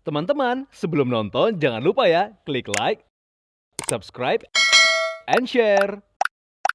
Teman-teman, sebelum nonton jangan lupa ya klik like, subscribe, and share.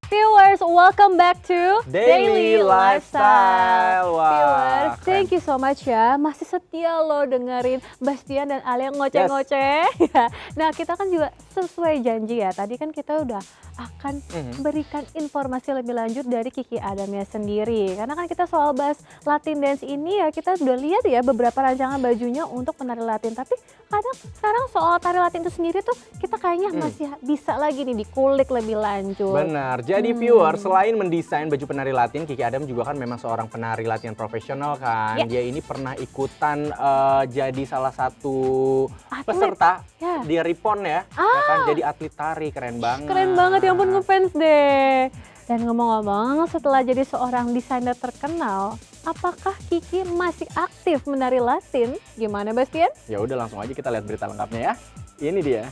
Viewers, welcome back to Daily Lifestyle. Wah, Viewers, keren. thank you so much ya. Masih setia loh dengerin Bastian dan Alia ngoceh-ngoceh. Ya. Nah, kita kan juga sesuai janji ya. Tadi kan kita udah akan berikan informasi lebih lanjut dari Kiki Adamnya sendiri. Karena kan kita soal bahas Latin dance ini ya, kita udah lihat ya beberapa rancangan bajunya untuk penari Latin. Tapi kadang sekarang soal tari Latin itu sendiri tuh kita kayaknya masih bisa lagi nih dikulik lebih lanjut. Benar. Jadi viewer, selain mendesain baju penari Latin, Kiki Adam juga kan memang seorang penari Latin profesional kan. Yes. Dia ini pernah ikutan jadi salah satu Atlet. peserta Ya. di Ripon ya. Ya kan, jadi atlet tari, keren banget. Keren banget, ya ampun ngefans deh. Dan ngomong-ngomong, setelah jadi seorang desainer terkenal, apakah Kiki masih aktif menari Latin? Gimana Bastian? Ya udah langsung aja kita lihat berita lengkapnya ya. Ini dia.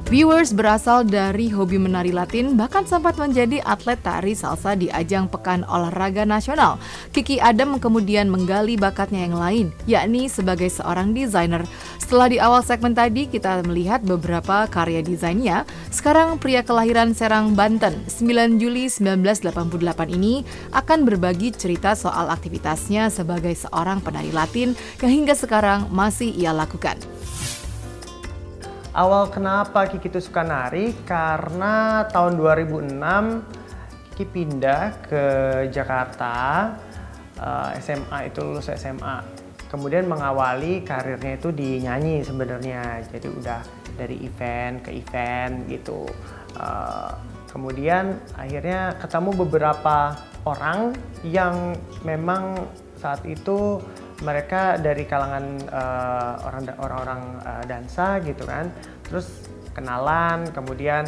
Viewers berasal dari hobi menari Latin bahkan sempat menjadi atlet tari salsa di ajang Pekan Olahraga Nasional. Kiki Adam kemudian menggali bakatnya yang lain, yakni sebagai seorang desainer. Setelah di awal segmen tadi kita melihat beberapa karya desainnya, sekarang pria kelahiran Serang, Banten, 9 Juli 1988 ini akan berbagi cerita soal aktivitasnya sebagai seorang penari Latin yang hingga sekarang masih ia lakukan. Awal kenapa Kiki tuh suka nari karena tahun 2006 Kiki pindah ke Jakarta, SMA itu lulus SMA. Kemudian mengawali karirnya itu di nyanyi sebenarnya. Jadi udah dari event ke event gitu. Kemudian akhirnya ketemu beberapa orang yang memang saat itu mereka dari kalangan orang-orang dansa gitu kan, terus kenalan, kemudian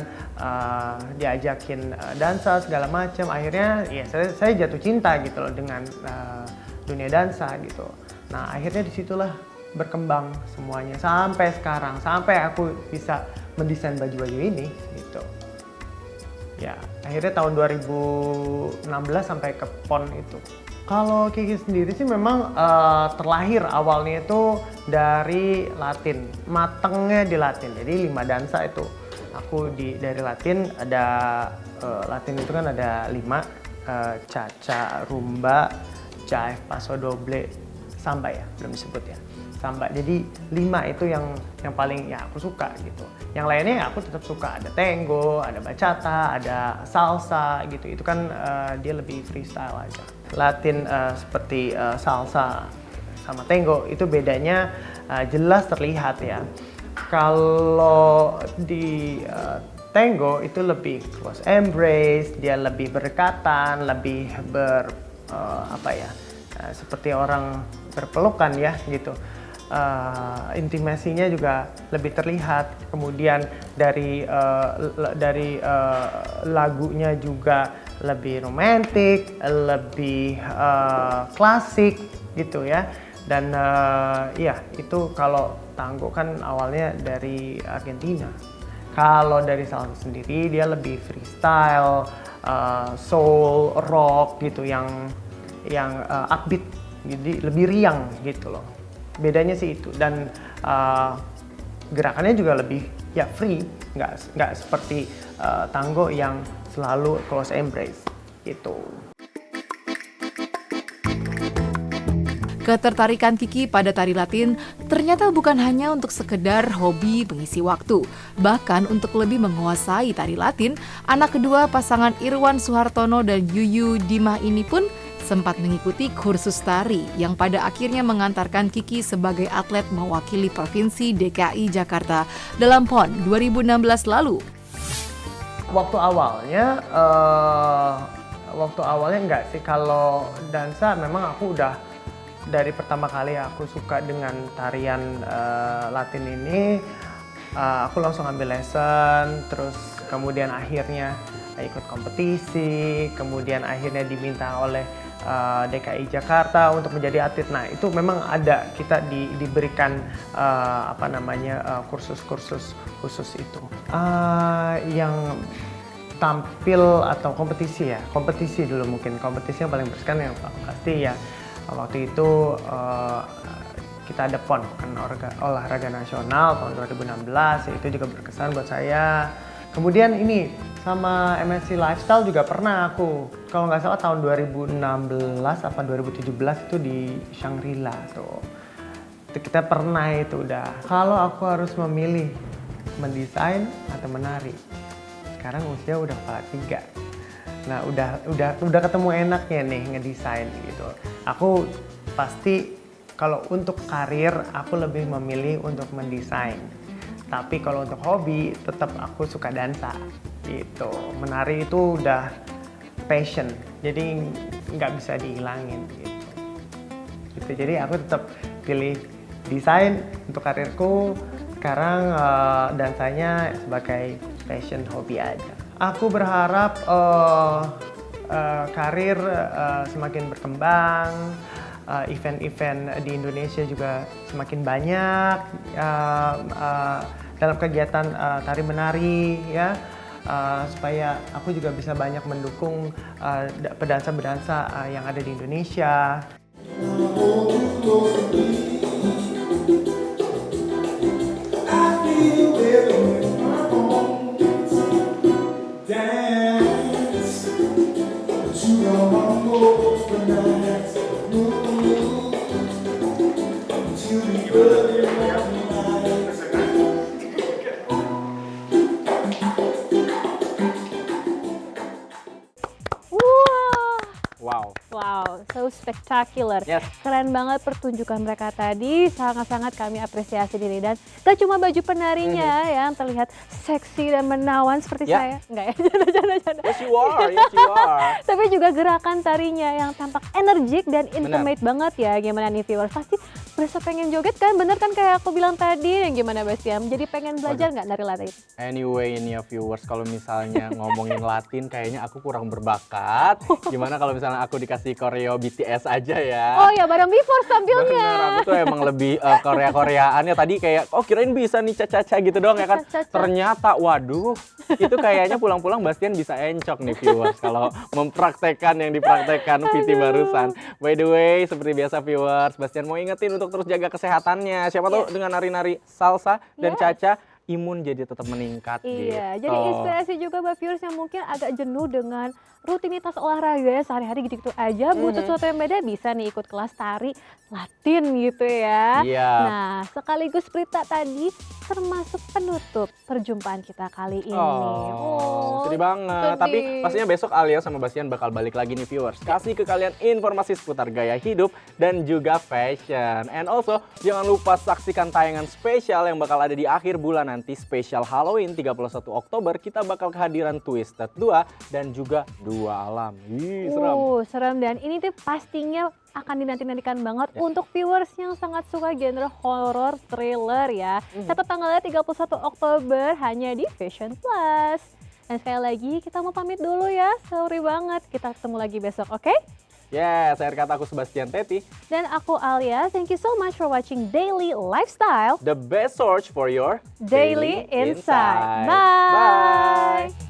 diajakin dansa segala macam. Akhirnya ya saya jatuh cinta gitu loh dengan dunia dansa gitu. Nah akhirnya disitulah berkembang semuanya sampai sekarang, sampai aku bisa mendesain baju-baju ini gitu. Ya akhirnya tahun 2016 sampai ke PON itu. Kalau Kiki sendiri sih memang terlahir awalnya itu dari Latin, matengnya di Latin. Jadi 5 dansa itu aku dari Latin ada Latin itu kan ada 5, Cha-cha, Rumba, Jive, Paso Doble, Samba ya belum disebut ya. Samba. Jadi 5 itu yang paling ya aku suka gitu. Yang lainnya ya aku tetap suka, ada tango, ada bachata, ada salsa gitu. Itu kan dia lebih freestyle aja. Latin seperti salsa sama tango itu bedanya jelas terlihat ya. Kalau di tango itu lebih close embrace, dia lebih berdekatan, lebih seperti orang berpelukan ya gitu. Intimasinya juga lebih terlihat. Kemudian dari lagunya juga lebih romantis, lebih klasik gitu ya. Dan ya itu kalau tango kan awalnya dari Argentina. Kalau dari salsa sendiri dia lebih freestyle, soul, rock gitu yang upbeat, jadi lebih riang gitu loh. Bedanya sih itu. Dan gerakannya juga lebih ya free, nggak seperti tango yang selalu close embrace gitu. Ketertarikan Kiki pada tari Latin ternyata bukan hanya untuk sekedar hobi mengisi waktu. Bahkan untuk lebih menguasai tari Latin, anak kedua pasangan Irwan Suhartono dan Yuyu Dimah ini pun sempat mengikuti kursus tari yang pada akhirnya mengantarkan Kiki sebagai atlet mewakili Provinsi DKI Jakarta dalam PON 2016 lalu. Waktu awalnya enggak sih, kalau dansa memang aku udah dari pertama kali aku suka dengan tarian Latin ini, aku langsung ambil lesson, terus kemudian akhirnya ikut kompetisi, kemudian akhirnya diminta oleh DKI Jakarta untuk menjadi atlet. Nah itu memang ada, kita diberikan kursus-kursus khusus itu. Yang tampil atau kompetisi dulu mungkin. Kompetisi yang paling berkesan yang pasti ya waktu itu kita ada PON, Pekan Olahraga Nasional tahun 2016, itu juga berkesan buat saya. Kemudian ini sama MNC Lifestyle juga pernah aku, kalau nggak salah tahun 2016 apa 2017 itu di Shangri-La tuh. Kita pernah itu udah. Kalau aku harus memilih mendesain atau menari, sekarang usia udah kepala 3. Nah udah ketemu enaknya nih ngedesain gitu. Aku pasti kalau untuk karir aku lebih memilih untuk mendesain. Tapi kalau untuk hobi tetap aku suka dansa gitu. Menari itu udah passion, jadi nggak bisa dihilangin gitu. Jadi aku tetap pilih desain untuk karirku. Sekarang dansanya sebagai passion, hobi aja. Aku berharap karir semakin berkembang, event-event di Indonesia juga semakin banyak dalam kegiatan tari menari ya, supaya aku juga bisa banyak mendukung pedansa-pedansa yang ada di Indonesia. Wow, so spectacular. Yes. Keren banget pertunjukan mereka tadi, sangat-sangat kami apresiasi diri. Dan gak cuma baju penarinya yang terlihat seksi dan menawan seperti saya. Enggak ya, canda. Yes you are, yes you are. Tapi juga gerakan tarinya yang tampak energik dan intimate banget ya. Gimana nih viewers, pasti berasa pengen joget kan? Bener kan kayak aku bilang tadi, yang gimana Bastian? Jadi pengen belajar nggak nari Latin? Anyway ini ya viewers, kalau misalnya ngomongin Latin kayaknya aku kurang berbakat. Gimana kalau misalnya aku dikasih koreo BTS aja ya? Oh ya, bareng before tampilnya. Bener, aku tuh emang lebih Korea-Koreaan ya. Tadi kayak, oh kirain bisa nih caca-caca gitu doang ya kan. Caca-caca. Ternyata, waduh, itu kayaknya pulang-pulang Bastian bisa encok nih viewers kalau mempraktekkan yang dipraktekkan Viti barusan. By the way, seperti biasa viewers, Bastian mau ingetin untuk terus jaga kesehatannya. Siapa tahu dengan nari-nari salsa dan caca, imun jadi tetap meningkat gitu. Iya, jadi inspirasi juga buat viewers yang mungkin agak jenuh dengan rutinitas olahraga sehari-hari gitu-gitu aja, butuh sesuatu yang beda, bisa nih ikut kelas tari Latin gitu ya. Iya. Nah, sekaligus Prita tadi termasuk penutup perjumpaan kita kali ini. Sedih banget. sedih. Tapi pastinya besok Alia sama Bastian bakal balik lagi nih viewers. Kasih ke kalian informasi seputar gaya hidup dan juga fashion. And also, jangan lupa saksikan tayangan spesial yang bakal ada di akhir bulan nanti, spesial Halloween 31 Oktober. Kita bakal kehadiran Twisted 2 dan juga Dua Alam. Wih, seram. Serem, dan ini tuh pastinya akan dinanti-nantikan banget untuk viewers yang sangat suka genre horror thriller ya. Catat tanggalnya 31 Oktober hanya di Fashion Plus. Dan sekali lagi kita mau pamit dulu ya. Sorry banget. Kita ketemu lagi besok, oke? Yes, saya kata aku Sebastian Teti. Dan aku Alia. Thank you so much for watching Daily Lifestyle. The best source for your Daily Insight. Bye. Bye.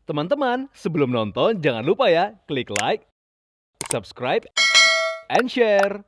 Teman-teman, sebelum nonton jangan lupa ya klik like, subscribe, and share.